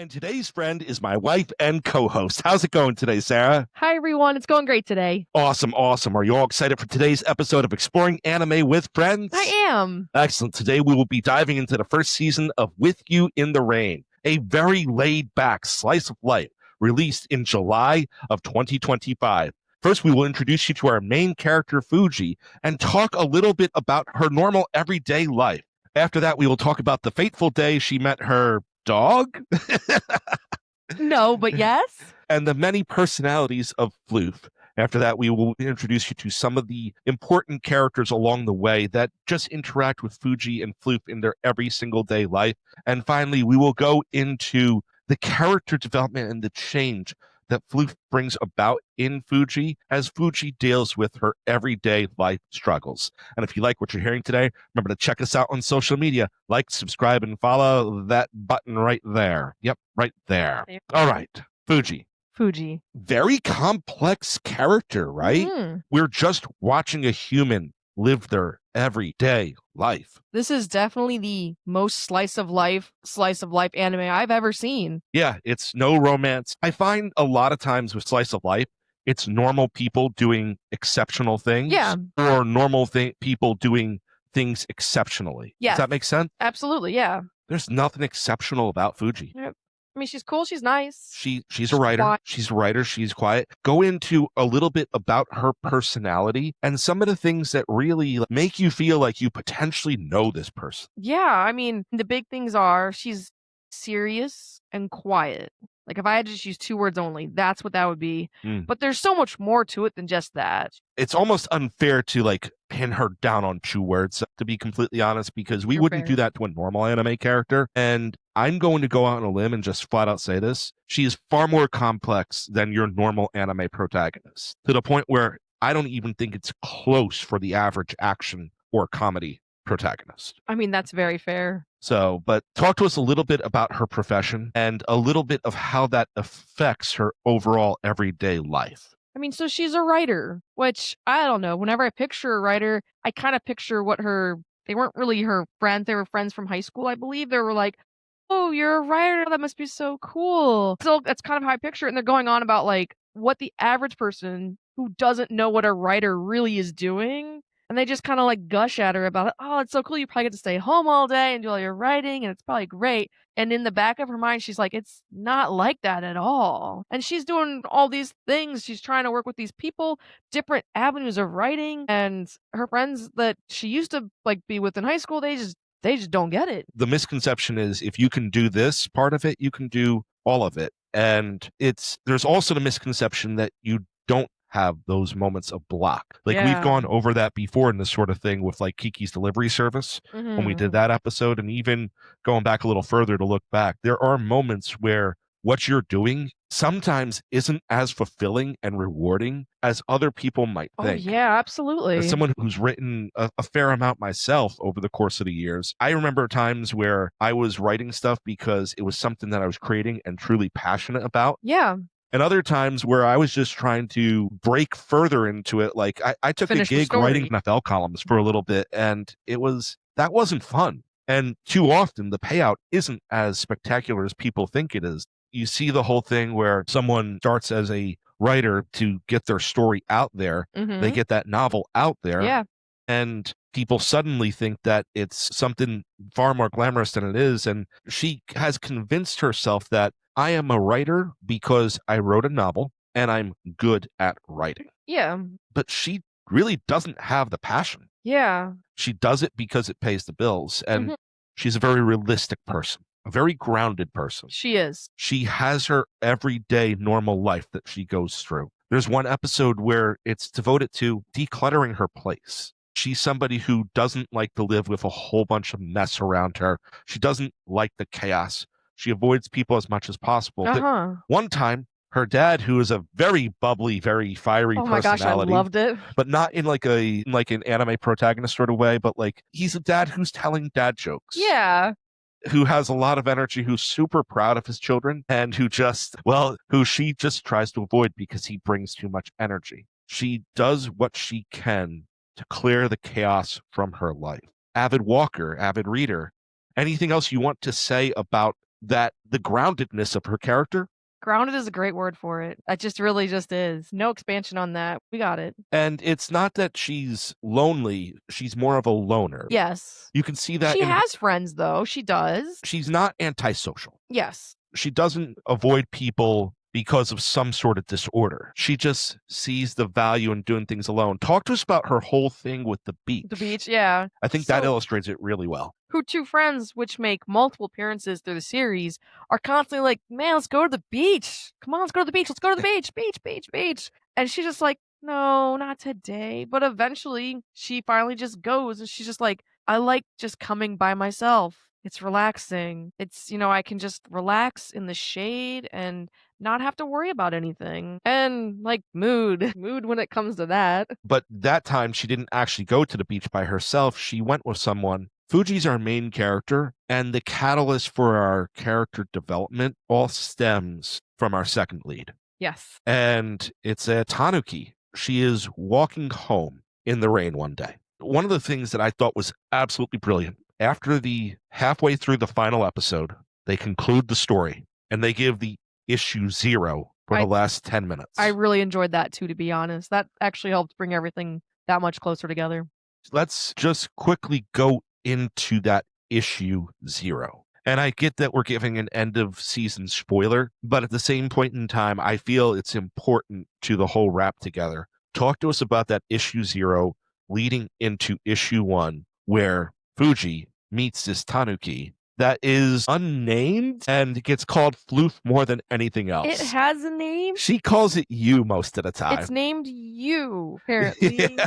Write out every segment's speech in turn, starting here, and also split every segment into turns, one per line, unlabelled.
And today's friend is my wife and co-host. How's it going today, Sarah?
Hi, everyone. It's going great today.
Awesome, awesome. Are you all excited for today's episode of Exploring Anime with Friends?
I am.
Excellent. Today we will be diving into the first season of With You in the Rain, a very laid-back slice of life released in July of 2025. First, we will introduce you to our main character, Fuji, and talk a little bit about her normal everyday life. After that, we will talk about the fateful day she met her dog?
No, but yes.
And the many personalities of Floof. After that, we will introduce you to some of the important characters along the way that just interact with Fuji and Floof in their every single day life. And finally, we will go into the character development and the change that Floof brings about in Fuji as Fuji deals with her everyday life struggles. And if you like what you're hearing today, remember to check us out on social media. Like, subscribe, and follow that button right there. Yep, right there. All right, Fuji. Very complex character, right?
Mm-hmm.
We're just watching a human live their everyday life.
This is definitely the most slice of life anime I've ever seen.
Yeah, it's no romance. I find a lot of times with slice of life, it's normal people doing exceptional things.
Yeah.
Or normal people doing things exceptionally.
Yes.
Does that make sense?
Absolutely, yeah.
There's nothing exceptional about Fuji.
Yep. I mean, she's cool. She's nice.
She's a writer.
Quiet.
She's a writer. She's quiet. Go into a little bit about her personality and some of the things that really make you feel like you potentially know this person.
Yeah, I mean, the big things are she's serious and quiet. Like, if I had to just use two words only, that's what that would be. But there's so much more to it than just that.
It's almost unfair to pin her down on two words, to be completely honest, because we wouldn't do that to a normal anime character. And I'm going to go out on a limb and just flat out say this. She is far more complex than your normal anime protagonist, to the point where I don't even think it's close for the average action or comedy protagonist.
I mean, that's very fair.
So, but talk to us a little bit about her profession and a little bit of how that affects her overall everyday life.
I mean, so she's a writer, which I don't know. Whenever I picture a writer, I kind of picture they weren't really her friends. They were friends from high school, I believe. They were like, oh, you're a writer. That must be so cool. So that's kind of how I picture it. And they're going on about what the average person who doesn't know what a writer really is doing. And they just kind of gush at her about it. Oh, it's so cool. You probably get to stay home all day and do all your writing, and it's probably great. And in the back of her mind, she's like, it's not like that at all. And she's doing all these things. She's trying to work with these people, different avenues of writing. And her friends that she used to be with in high school, they just don't get it.
The misconception is if you can do this part of it, you can do all of it. And there's also the misconception that you don't have those moments of block. We've gone over that before in this sort of thing with Kiki's Delivery Service when we did that episode. And even going back a little further to look back, there are moments where what you're doing sometimes isn't as fulfilling and rewarding as other people might think.
Oh, yeah, absolutely.
As someone who's written a fair amount myself over the course of the years, I remember times where I was writing stuff because it was something that I was creating and truly passionate about.
Yeah.
And other times where I was just trying to break further into it. I took a gig writing NFL columns for a little bit, and that wasn't fun. And too often the payout isn't as spectacular as people think it is. You see the whole thing where someone starts as a writer to get their story out there. They get that novel out there.
Yeah.
And people suddenly think that it's something far more glamorous than it is. And she has convinced herself that I am a writer because I wrote a novel and I'm good at writing.
Yeah.
But she really doesn't have the passion.
Yeah.
She does it because it pays the bills. And she's a very realistic person, a very grounded person.
She is.
She has her everyday normal life that she goes through. There's one episode where it's devoted to decluttering her place. She's somebody who doesn't like to live with a whole bunch of mess around her. She doesn't like the chaos. She avoids people as much as possible. One time, her dad, who is a very bubbly, very fiery personality.
Oh my gosh, I loved it.
But not in an anime protagonist sort of way, but he's a dad who's telling dad jokes.
Yeah.
Who has a lot of energy, who's super proud of his children, and who she just tries to avoid because he brings too much energy. She does what she can to clear the chaos from her life. Avid walker, avid reader. Anything else you want to say about that the groundedness of her character.
Grounded is a great word for it. That just really just is. No expansion on that. We got it.
And it's not that she's lonely, she's more of a loner.
Yes.
You can see that
She has friends, though. She does.
she's not antisocial.
Yes.
She doesn't avoid people because of some sort of disorder. She just sees the value in doing things alone. Talk to us about her whole thing with the beach.
The beach, yeah.
I think that illustrates it really well.
Her two friends, which make multiple appearances through the series, are constantly like, man, let's go to the beach. Come on, let's go to the beach. Let's go to the beach. Beach, beach, beach. And she's just like, no, not today. But eventually, she finally just goes and she's just like, I like just coming by myself. It's relaxing. It's, I can just relax in the shade and not have to worry about anything. And like mood when it comes to that.
But that time she didn't actually go to the beach by herself. She went with someone. Fuji's our main character, and the catalyst for our character development all stems from our second lead.
Yes.
And it's a Tanuki. She is walking home in the rain one day. One of the things that I thought was absolutely brilliant, after the halfway through the final episode, they conclude the story and they give the issue 0 for the last 10 minutes.
I really enjoyed that too, to be honest. That actually helped bring everything that much closer together.
Let's just quickly go into that issue 0. And I get that we're giving an end of season spoiler, but at the same point in time, I feel it's important to the whole wrap together. Talk to us about that issue 0 leading into issue 1, where Fuji meets this Tanuki that is unnamed and gets called Floof more than anything else.
It has a name?
She calls it you most of the time.
It's named you, apparently. Yeah.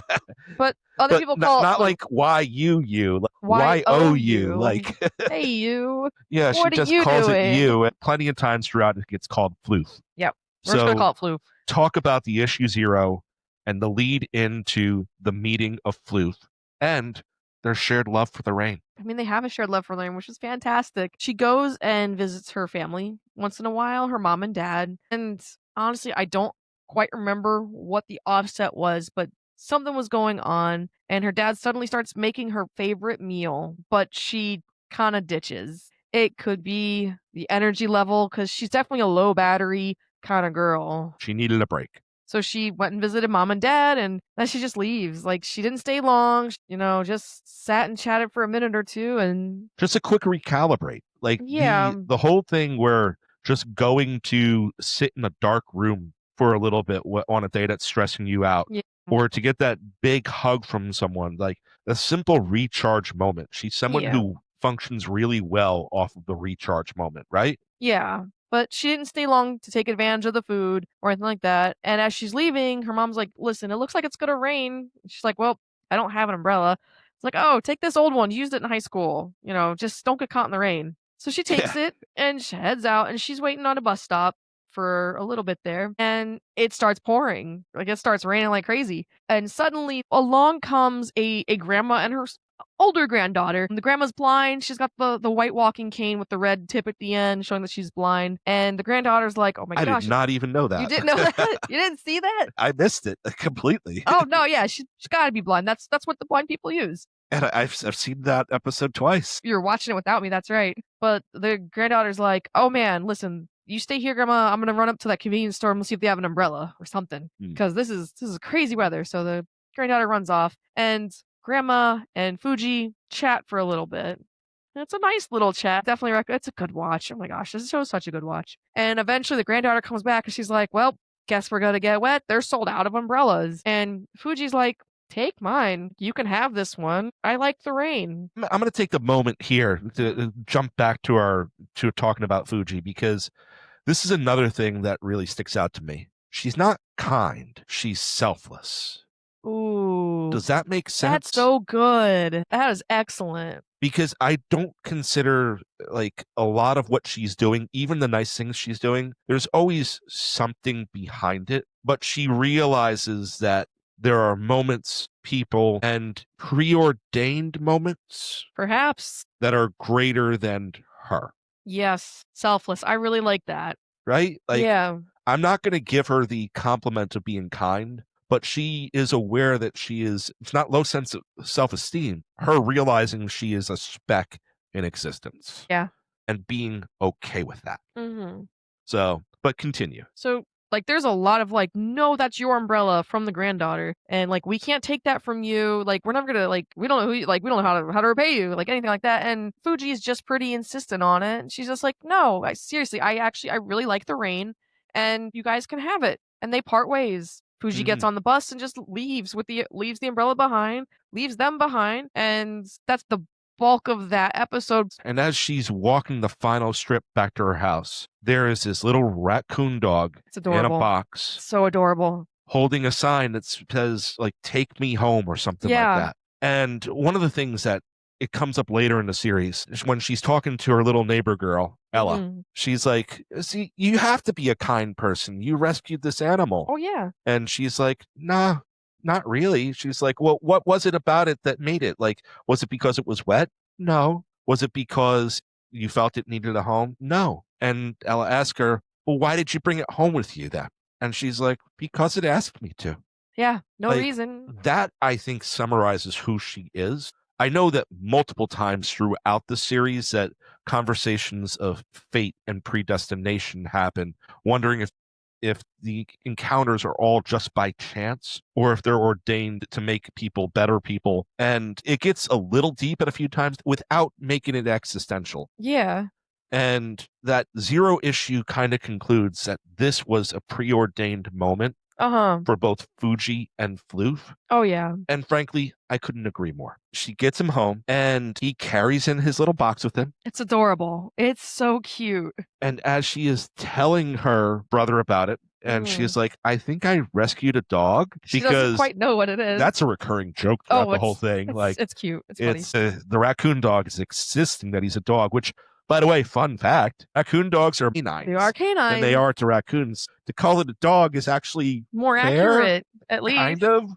But other people call it
not like Y-U-U, Y-O-U. Like,
hey, you.
Yeah,
what
she just calls it you. And plenty of times throughout it gets called Floof.
Yep. We're just going to call it Floof.
Talk about the issue 0 and the lead into the meeting of Floof and their shared love for the rain.
I mean, they have a shared love for the rain, which is fantastic. She goes and visits her family once in a while, her mom and dad. And honestly, I don't quite remember what the offset was, but something was going on. And her dad suddenly starts making her favorite meal, but she kind of ditches. It could be the energy level, because she's definitely a low battery kind of girl.
She needed a break.
So she went and visited mom and dad, and then she just leaves. Like, she didn't stay long, just sat and chatted for a minute or two, and
just a quick recalibrate. Like,
yeah,
the whole thing where just going to sit in a dark room for a little bit on a day that's stressing you out,
yeah,
or to get that big hug from someone, like a simple recharge moment. She's someone who functions really well off of the recharge moment, right?
Yeah. But she didn't stay long to take advantage of the food or anything like that. And as she's leaving, her mom's like, listen, it looks like it's going to rain. She's like, well, I don't have an umbrella. It's like, oh, take this old one. You used it in high school. Just don't get caught in the rain. So she takes it and she heads out, and she's waiting on a bus stop for a little bit there. And it starts pouring. Like, it starts raining like crazy. And suddenly along comes a grandma and her older granddaughter. The grandma's blind. She's got the white walking cane with the red tip at the end, showing that she's blind. And the granddaughter's like, oh my gosh.
I did not even know that.
You didn't know that? You didn't see that?
I missed it completely.
Oh, no, yeah. She's got to be blind. That's what the blind people use.
And I've seen that episode twice.
You're watching it without me. That's right. But the granddaughter's like, oh man, listen, you stay here, Grandma. I'm going to run up to that convenience store and we'll see if they have an umbrella or something. Because this is crazy weather. So the granddaughter runs off, and Grandma and Fuji chat for a little bit. And it's a nice little chat. Definitely it's a good watch. Oh my gosh, this show is such a good watch. And eventually the granddaughter comes back and she's like, well, guess we're gonna get wet. They're sold out of umbrellas. And Fuji's like, take mine. You can have this one. I like the rain.
I'm going to take the moment here to jump back to talking about Fuji, because this is another thing that really sticks out to me. She's not kind. She's selfless.
Ooh.
Does that make sense?
That's so good. That is excellent.
Because I don't consider, like, a lot of what she's doing, even the nice things she's doing, there's always something behind it. But she realizes that there are moments, people, and preordained moments,
perhaps,
that are greater than her.
Yes. Selfless. I really like that.
Right? Like,
yeah.
I'm not going to give her the compliment of being kind, but she is aware that it's not low sense of self-esteem, her realizing she is a speck in existence.
Yeah.
and being okay with that.
Mm-hmm.
So, but continue.
So, like, there's a lot of like, no, that's your umbrella from the granddaughter, and like, we can't take that from you. Like, we're never gonna like, we don't know who, you, like, we don't know how to repay you, like anything like that. And Fuji is just pretty insistent on it. And she's just like, no, I seriously, I really like the rain, and you guys can have it. And they part ways. Fuji gets on the bus and just leaves leaves the umbrella behind, leaves them behind, and that's the bulk of that episode.
And as she's walking the final strip back to her house, there is this little raccoon dog
It's
in a
adorable.
box
So adorable.
holding a sign that says, like, take me home or something like
Yeah.
that. And one of the things that it comes up later in the series is when she's talking to her little neighbor girl, Ella.
Mhm.
She's like, see, you have to be a kind person. You rescued this animal.
Oh yeah.
And she's like, nah, not really. She's like, well, what was it about it that made it? Like, was it because it was wet? No. Was it because you felt it needed a home? No. And Ella asked her, well, why did you bring it home with you then? And she's like, because it asked me to.
Yeah, no
Like,
reason.
That, I think, summarizes who she is. I know that multiple times throughout the series that conversations of fate and predestination happen, wondering if the encounters are all just by chance or if they're ordained to make people better people. And it gets a little deep at a few times without making it existential.
Yeah.
And that Zero issue kind of concludes that this was a preordained moment
Uh-huh.
for both Fuji and Floof.
Oh yeah.
And frankly, I couldn't agree more. She gets him home and he carries in his little box with him.
It's adorable. It's so cute.
And as she is telling her brother about it, and she is like, I think I rescued a dog,
She doesn't
because
quite know what it is.
that's a recurring joke throughout the whole
it's
thing.
it's,
Like,
it's cute. It's funny.
it's the raccoon dog is insisting that he's a dog, which, by the way, fun fact, raccoon dogs are canines.
They are canines.
And they are to raccoons. To call it a dog is actually
more
fair,
accurate, at least.
kind of.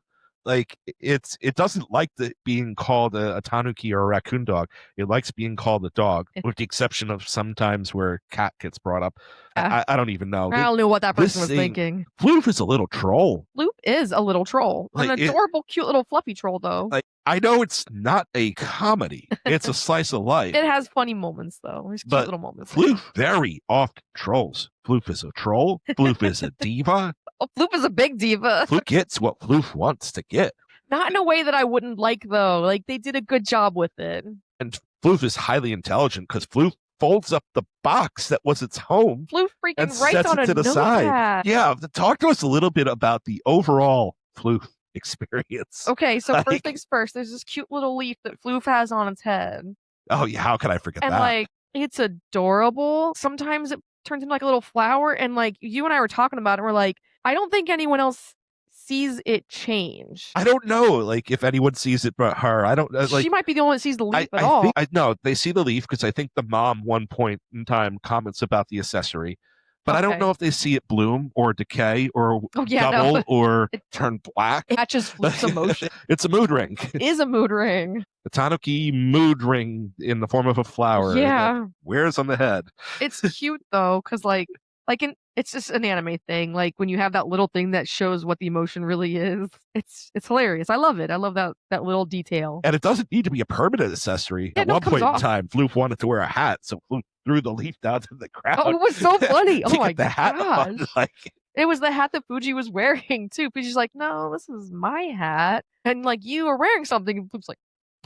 Like, it doesn't like being called a tanuki or a raccoon dog. It likes being called a dog, with the exception of sometimes where cat gets brought up. I don't even know.
I don't know what that person was
thing-
thinking.
Floof is a little troll.
Floof is a little troll.
Like,
An adorable, cute little fluffy troll, though.
Like, I know it's not a comedy. It's a slice of life.
It has funny moments, though. There's cute
But
little moments.
Floof very often trolls. Floof is a troll. Floof is a diva.
Oh, Floof is a big diva.
Floof gets what Floof wants to get.
Not in a way that I wouldn't like, though. Like, they did a good job with it.
And Floof is highly intelligent because Floof folds up the box that was its home
Floof
and
freaking writes
sets
on
it
a
to the side.
notepad.
Yeah, talk to us a little bit about the overall Floof experience.
Okay, so
Like-
first things first, there's this cute little leaf that Floof has on its head.
Oh, yeah, how could I forget
And,
that?
like, it's adorable. Sometimes it turns into, like, a little flower. And, like, you and I were talking about it. And we're like, I don't think anyone else sees it change.
I don't know, like, if anyone sees it but her. I don't like.
She might be the only one that sees the leaf at
I
all.
think no, they see the leaf because I think the mom one point in time comments about the accessory, but I don't
Okay.
know if they see it bloom or decay or
Oh, yeah,
double
no.
or
It-
turn black.
It catches Floof's emotion.
It's a mood ring.
It is a mood ring.
A tanuki mood ring in the form of a flower.
Yeah.
that wears on the head.
It's cute, though, because, it's just an anime thing. Like, when you have that little thing that shows what the emotion really is, it's hilarious. I love it. I love that little detail.
And it doesn't need to be a permanent accessory.
Yeah,
At
no, it
one
comes
point in
off.
time, Floof wanted to wear a hat, so Floof threw the leaf down to the ground.
Oh, it was so funny. Oh
to
my
get the hat on.
gosh.
Like,
It was the hat that Fuji was wearing, too. Fuji's like, no, this is my hat. And, like, you are wearing something. And Floof's like,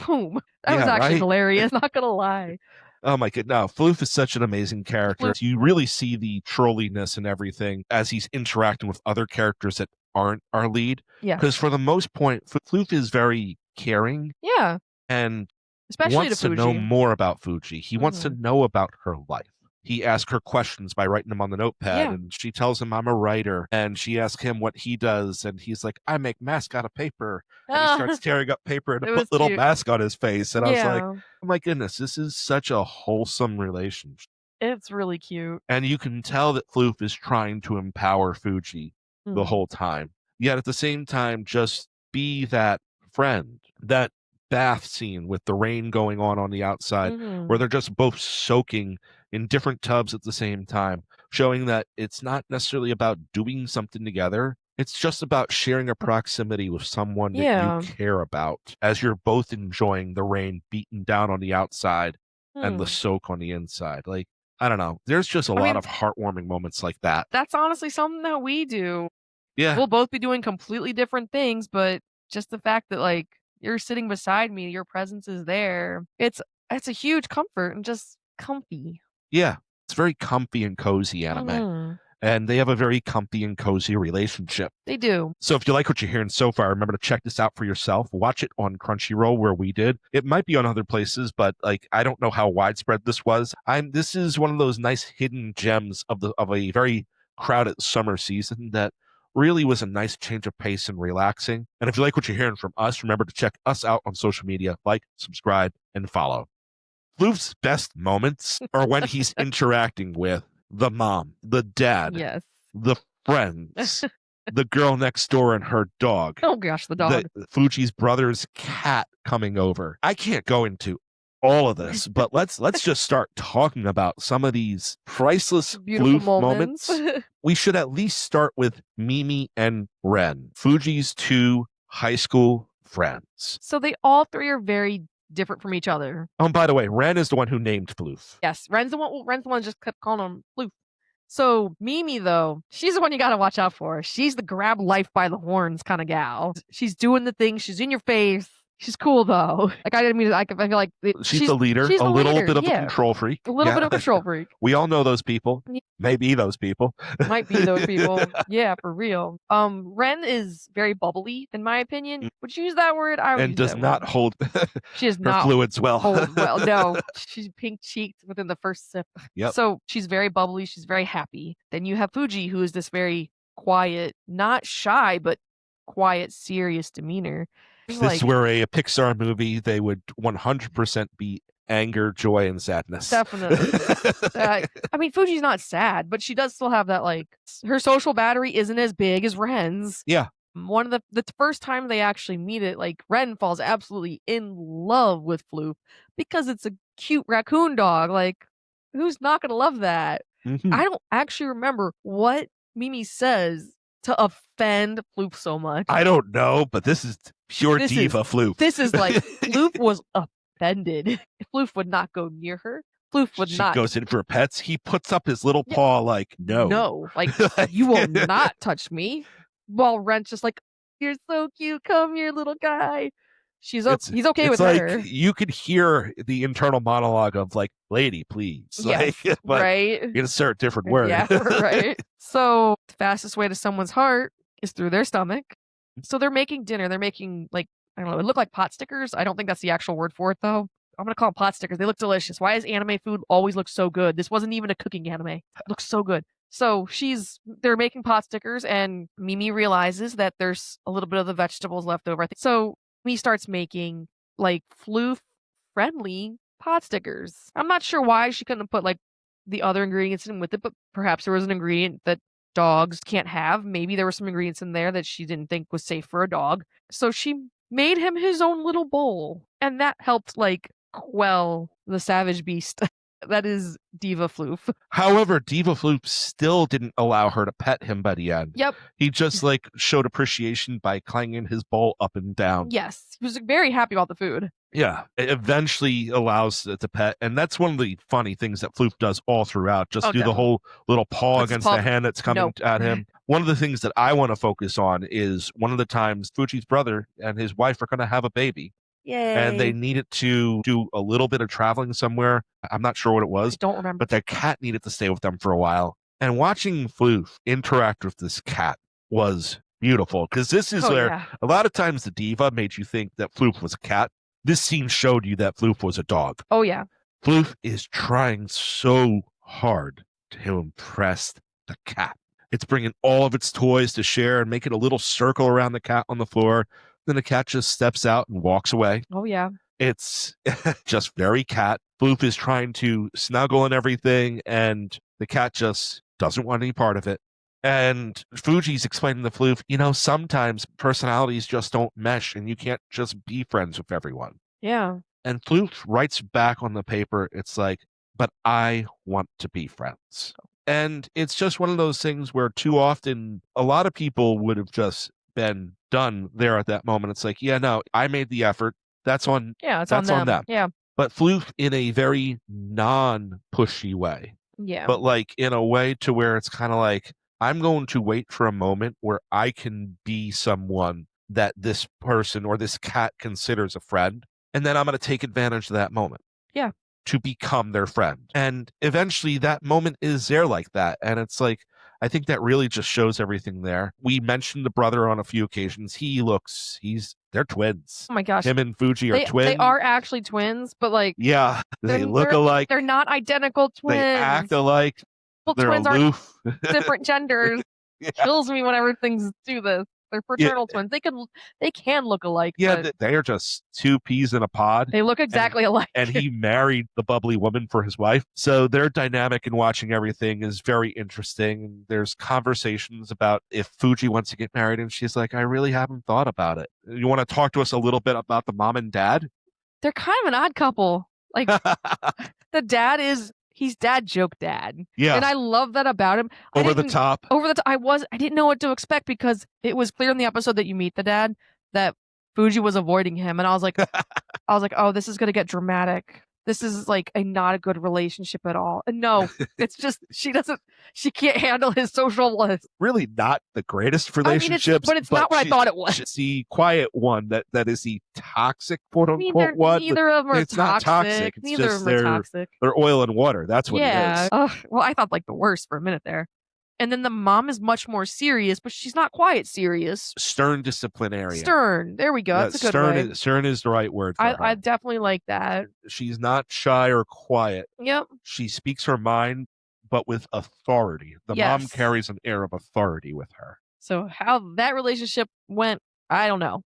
boom. That was
Yeah,
actually
right?
hilarious. Not going to lie.
oh my god, no, Floof is such an amazing character.
Floof-
You really see the trolliness and everything as he's interacting with other characters that aren't our lead.
Yeah.
Because for the most part, Floof is very caring
Yeah.
and
Especially
wants
to
to
Fuji.
know more about Fuji. He wants to know about her life. He asks her questions by writing them on the notepad,
Yeah.
and she tells him, I'm a writer. And she asks him what he does, and he's like, I make masks out of paper. And he starts tearing up paper and
It
put
was
little
cute.
mask on his face. And I was like,
Yeah.
oh my goodness, this is such a wholesome relationship.
It's really cute.
And you can tell that Floof is trying to empower Fuji the
Mm.
whole time. Yet at the same time, just be that friend. That bath scene with the rain going on the outside,
Mhm.
where they're just both soaking in different tubs at the same time, showing that it's not necessarily about doing something together. It's just about sharing a proximity with someone that
Yeah.
you care about as you're both enjoying the rain beating down on the outside and the
Hmm.
soak on the inside. Like, I don't know. There's just a
I
lot
mean,
of heartwarming moments like that.
that's honestly something that we do.
Yeah.
We'll both be doing completely different things, but just the fact that, like, you're sitting beside me, your presence is there, it's a huge comfort and just comfy.
Yeah. It's very comfy and cozy anime.
Mhm.
And they have a very comfy and cozy relationship.
They do.
So if you like what you're hearing so far, remember to check this out for yourself. Watch it on Crunchyroll where we did. It might be on other places, but like I don't know how widespread this was. This is one of those nice hidden gems of a very crowded summer season that really was a nice change of pace and relaxing. And if you like what you're hearing from us, remember to check us out on social media, like, subscribe, and follow. Floof's best moments are when he's interacting with the mom, the dad,
Yes.
the friends, the girl next door and her dog,
Oh gosh, the
the
dog.
Fuji's brother's cat coming over. I can't go into all of this, but let's just start talking about some of these priceless
Beautiful
Floof
moments.
moments. We should at least start with Mimi and Ren, Fuji's two high school friends.
So they all three are very different from each other.
Oh, and by the way, Ren is the one who named Floof.
Yes, Ren's the one that just kept calling him Floof. So Mimi though, she's the one you gotta watch out for. She's the grab life by the horns kind of gal. She's doing the thing. She's in your face. She's cool though. Like I didn't mean. I feel like
She's the leader,
She's
a
the
little
leader,
bit of a
yeah.
control freak.
A little
Yeah.
bit of a control freak.
We all know those people.
Yeah.
Maybe those people.
Might be those people. Yeah, for real. Ren is very bubbly, in my opinion. Would you use that word? I would
And
use
does
that
not
word.
hold
She is
her
not
fluids well.
hold well. No, she's pink cheeked within the first sip.
Yep.
So she's very bubbly. She's very happy. Then you have Fuji, who is this very quiet, not shy, but quiet, serious demeanor. There's
This is where a Pixar movie, they would 100% be anger, joy, and sadness.
Definitely. I mean, Fuji's not sad, but she does still have that, like, her social battery isn't as big as Ren's.
Yeah.
One of the first time they actually meet it, like, Ren falls absolutely in love with Floof because it's a cute raccoon dog. Like, who's not gonna love that?
Mhm.
I don't actually remember what Mimi says to offend Floof so much.
I don't know, but this is pure diva Floof.
This is like Floof was offended. Floof would not go near her. Floof would
She
not.
goes in for pets. He puts up his little paw like, no.
No, like, you will not touch me. While Ren's just like, you're so cute. Come here, little guy. He's okay with
like,
her.
You could hear the internal monologue of like, lady, please.
Yes,
Like, but
right?
insert different word.
Yeah, right. So the fastest way to someone's heart is through their stomach. So they're making dinner. They're making, like, I don't know, it looked like pot stickers. I don't think that's the actual word for it though. I'm gonna call them pot stickers. They look delicious. Why does anime food always look so good? This wasn't even a cooking anime. It looks so good. So they're making pot stickers, and Mimi realizes that there's a little bit of the vegetables left over. So Mimi starts making, like, Floof friendly pot stickers. I'm not sure why she couldn't have put, like, the other ingredients in with it, but perhaps there was an ingredient that dogs can't have. Maybe there were some ingredients in there that she didn't think was safe for a dog. So she made him his own little bowl, and that helped, like, quell the savage beast that is Diva Floof.
However, Diva Floof still didn't allow her to pet him by the end.
Yep.
He just like showed appreciation by clanging his bowl up and down.
Yes. He was very happy about the food.
Yeah. It eventually allows it to pet. And that's one of the funny things that Floof does all throughout. Just do the whole little paw against the hand that's coming at him. One of the things that I want to focus on is one of the times Fuji's brother and his wife are going to have a baby.
Yay.
And they needed to do a little bit of traveling somewhere. I'm not sure what it was.
I don't remember.
But their cat needed to stay with them for a while. And watching Floof interact with this cat was beautiful. Because this is where a lot of times the diva made you think that Floof was a cat. This scene showed you that Floof was a dog.
Oh, yeah.
Floof is trying so hard to impress the cat. It's bringing all of its toys to share and making a little circle around the cat on the floor. Then the cat just steps out and walks away.
Oh, yeah.
It's just very cat. Floof is trying to snuggle and everything, and the cat just doesn't want any part of it. And Fuji's explaining to Floof, sometimes personalities just don't mesh, and you can't just be friends with everyone.
Yeah.
And Floof writes back on the paper, it's like, but I want to be friends. And it's just one of those things where too often a lot of people would have just been done there at that moment. It's like, yeah, no, I made the effort. That's on
it's on them. Yeah.
but Floof in a very non-pushy way,
Yeah.
but like in a way to where it's kind of like, I'm going to wait for a moment where I can be someone that this person or this cat considers a friend, and then I'm going to take advantage of that moment.
Yeah.
To become their friend. And eventually that moment is there like that. And it's like, I think that really just shows everything there. We mentioned the brother on a few occasions. They're twins.
Oh my gosh.
Him and Fuji are
They
twins.
are actually twins, but like,
yeah, they look alike.
They're not identical twins.
They act alike.
Well,
They're
twins
aloof.
are different genders.
Yeah.
Kills me whenever things do this. They're fraternal twins. They can look alike.
Yeah,
but
they are just two peas in a pod.
they look exactly alike.
And he married the bubbly woman for his wife. So their dynamic in watching everything is very interesting. There's conversations about if Fuji wants to get married, and she's like, I really haven't thought about it. You want to talk to us a little bit about the mom and dad?
They're kind of an odd couple. Like he's dad joke dad.
Yeah.
And I love that about him.
Over the top.
I didn't know what to expect because it was clear in the episode that you meet the dad that Fuji was avoiding him. And I was like, oh, this is going to get dramatic. This is like not a good relationship at all. And no, it's just, she can't handle his social life.
Really not the greatest relationships.
But it's not what I thought it was.
It's the quiet one that is the toxic, quote unquote, one.
Neither of them are
it's not toxic. It's
neither
just
of them are toxic.
They're oil and water. That's what it is.
Well, I thought like the worst for a minute there. And then the mom is much more serious, but she's not quiet serious.
Stern disciplinarian.
Stern. There we go. That's a good word.
Stern is the right word for her.
I definitely like that.
She's not shy or quiet.
Yep.
She speaks her mind, but with authority. The mom carries an air of authority with her.
So how that relationship went, I don't know.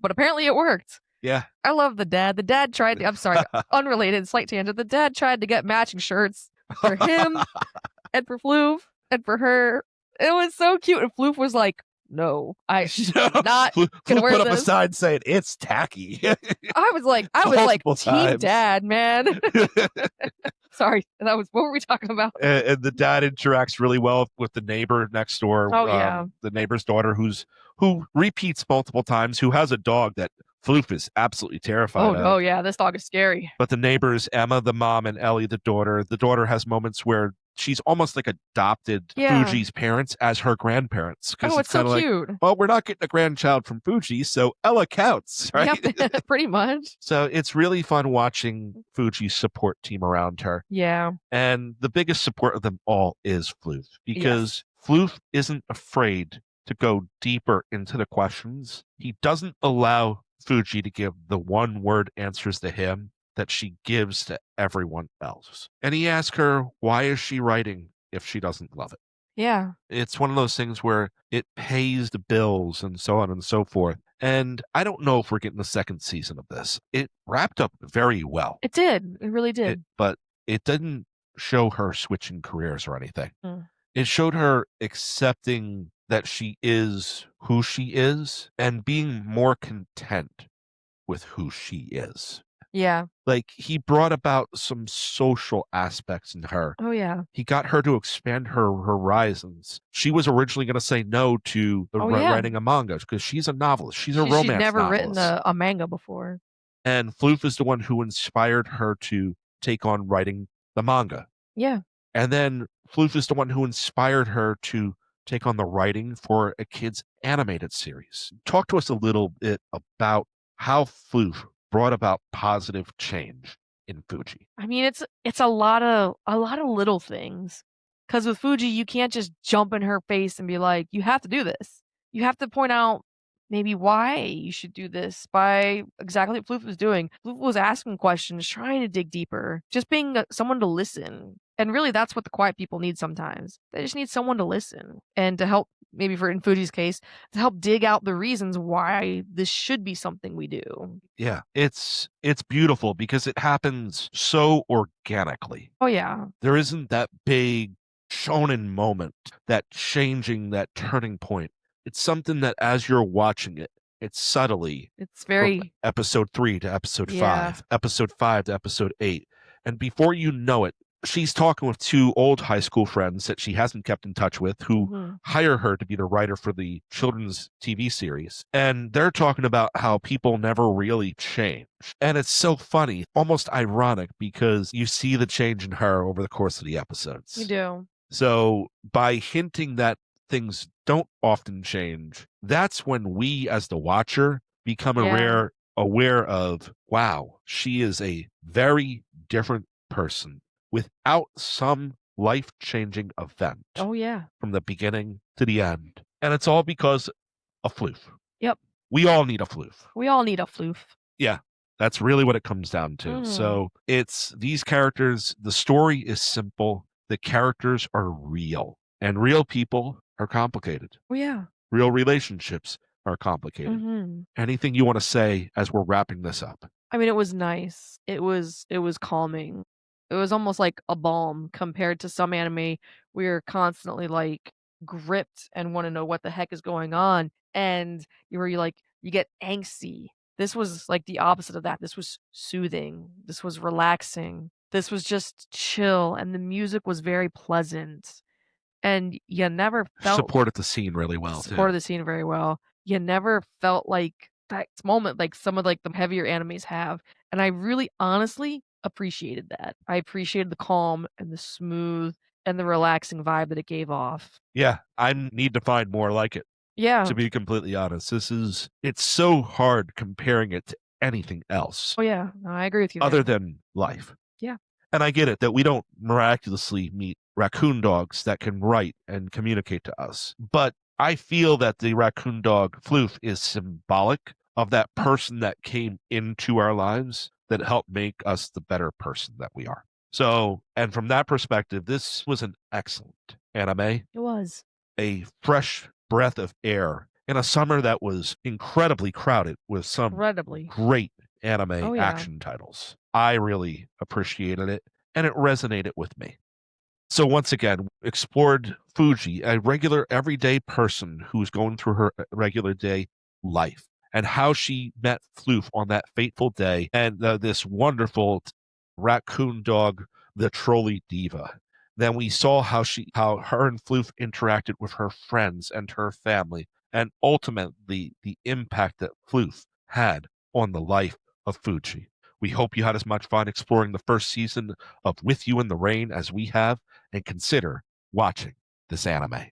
But apparently it worked.
Yeah.
I love the dad. The dad tried to, I'm sorry, unrelated, slight tangent. The dad tried to get matching shirts for him and for Floof. And for her, it was so cute. And Floof was like, no, I'm not gonna wear this.
Put up a sign saying it's tacky.
I was like, team dad, man. Sorry, what were we talking about?
And the dad interacts really well with the neighbor next door.
Oh yeah,
the neighbor's daughter who repeats multiple times, who has a dog that Floof is absolutely terrified of.
Oh yeah, this dog is scary.
But the neighbors, Emma, the mom, and Ellie, the daughter. The daughter has moments where she's almost like adopted Fuji's parents as her grandparents.
Oh, it's so cute.
Like, well, we're not getting a grandchild from Fuji, so Ella counts, right?
Yep, pretty much.
So it's really fun watching Fuji's support team around her.
Yeah.
And the biggest support of them all is Floof, because Floof isn't afraid to go deeper into the questions. He doesn't allow Fuji to give the one-word answers to him that she gives to everyone else. And he asks her, why is she writing if she doesn't love it?
Yeah.
It's one of those things where it pays the bills and so on and so forth. And I don't know if we're getting the second season of this. It wrapped up very well.
It did. It really did.
But it didn't show her switching careers or anything.
Mm.
It showed her accepting that she is who she is and being more content with who she is.
Yeah.
Like, he brought about some social aspects in her.
Oh, yeah.
He got her to expand her horizons. She was originally going to say no to writing a manga because she's a novelist. She's a romance novelist. She's never
written a manga before.
And Floof is the one who inspired her to take on writing the manga.
Yeah.
And then Floof is the one who inspired her to take on the writing for a kid's animated series. Talk to us a little bit about how Floof brought about positive change in Fuji.
I mean, it's a lot of little things. Because with Fuji, you can't just jump in her face and be like, you have to do this. You have to point out maybe why you should do this by exactly what Floof was doing. Floof was asking questions, trying to dig deeper, just being someone to listen. And really, that's what the quiet people need sometimes. They just need someone to listen and to help, maybe in Fuji's case, to help dig out the reasons why this should be something we do.
Yeah, it's beautiful because it happens so organically.
Oh, yeah.
There isn't that big shonen moment, that changing, that turning point. It's something that as you're watching it, it's subtly.
It's very.
Episode 3 to episode 5, episode 5 to episode 8. And before you know it, she's talking with two old high school friends that she hasn't kept in touch with who
Mhm.
hire her to be the writer for the children's TV series. And they're talking about how people never really change. And it's so funny, almost ironic, because you see the change in her over the course of the
You
episodes.
do.
So by hinting that things don't often change, that's when we as the watcher become
Yeah.
aware of, wow, she is a very different person without some life-changing event
Oh, yeah.
from the beginning to the end. And it's all because of Floof.
Yep.
We all need a Floof.
We all need a floof.
Yeah, that's really what it comes down to.
Mhm.
So it's these characters, the story is simple, the characters are real, and real people are complicated.
Oh, yeah.
Real relationships are complicated.
Mhm.
Anything you want to say as we're wrapping this up?
I mean, it was nice. It was calming. It was almost like a balm compared to some anime where you're constantly, like, gripped and wanna know what the heck is going on, and you get angsty. This was, like, the opposite of that. This was soothing. This was relaxing. This was just chill, and the music was very pleasant, and you never felt
Supported the scene really well too.
supported the scene very well. You never felt like that moment like some of, like, the heavier animes have, and I really honestly appreciated that. I appreciated the calm and the smooth and the relaxing vibe that it gave off.
Yeah, I need to find more like it,
Yeah.
to be completely honest. It's so hard comparing it to anything else
Oh, yeah. No, I agree with you
other
there.
than life.
Yeah.
And I get it that we don't miraculously meet raccoon dogs that can write and communicate to us. But I feel that the raccoon dog Floof is symbolic of that person that came into our lives that helped make us the better person that we are. So, and from that perspective, this was an excellent anime,
It was.
a fresh breath of air in a summer that was incredibly crowded with some
Incredibly.
great anime
Oh, yeah.
action titles. I really appreciated it and it resonated with me. So once again, explored Fuji, a regular everyday person who's going through her regular day life and how she met Floof on that fateful day and this wonderful raccoon dog, the trolley diva. Then we saw how her and Floof interacted with her friends and her family, and ultimately the impact that Floof had on the life of Fuji. We hope you had as much fun exploring the first season of With You in the Rain as we have, and consider watching this anime.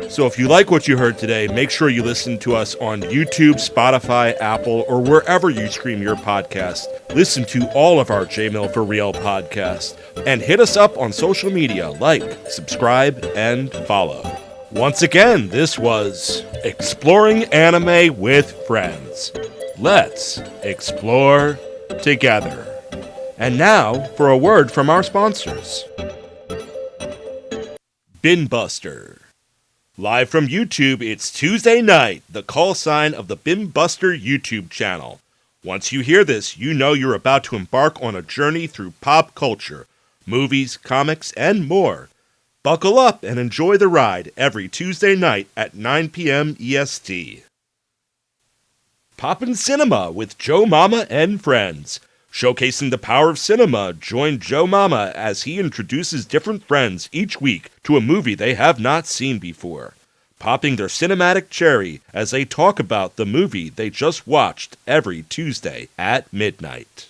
So if you like what you heard today, make sure you listen to us on YouTube, Spotify, Apple, or wherever you stream your podcast. Listen to all of our JMill for Real podcasts, and hit us up on social media, like, subscribe, and follow. Once again, this was Exploring Anime with Friends. Let's explore together. And now for a word from our sponsors. Bin Buster. Live from YouTube, it's Tuesday night, the call sign of the Bin Buster YouTube channel. Once you hear this, you know you're about to embark on a journey through pop culture, movies, comics, and more. Buckle up and enjoy the ride every Tuesday night at 9 p.m. EST. Poppin' Cinema with Joe Mama and friends. Showcasing the power of cinema, join Joe Mama as he introduces different friends each week to a movie they have not seen before, popping their cinematic cherry as they talk about the movie they just watched every Tuesday at midnight.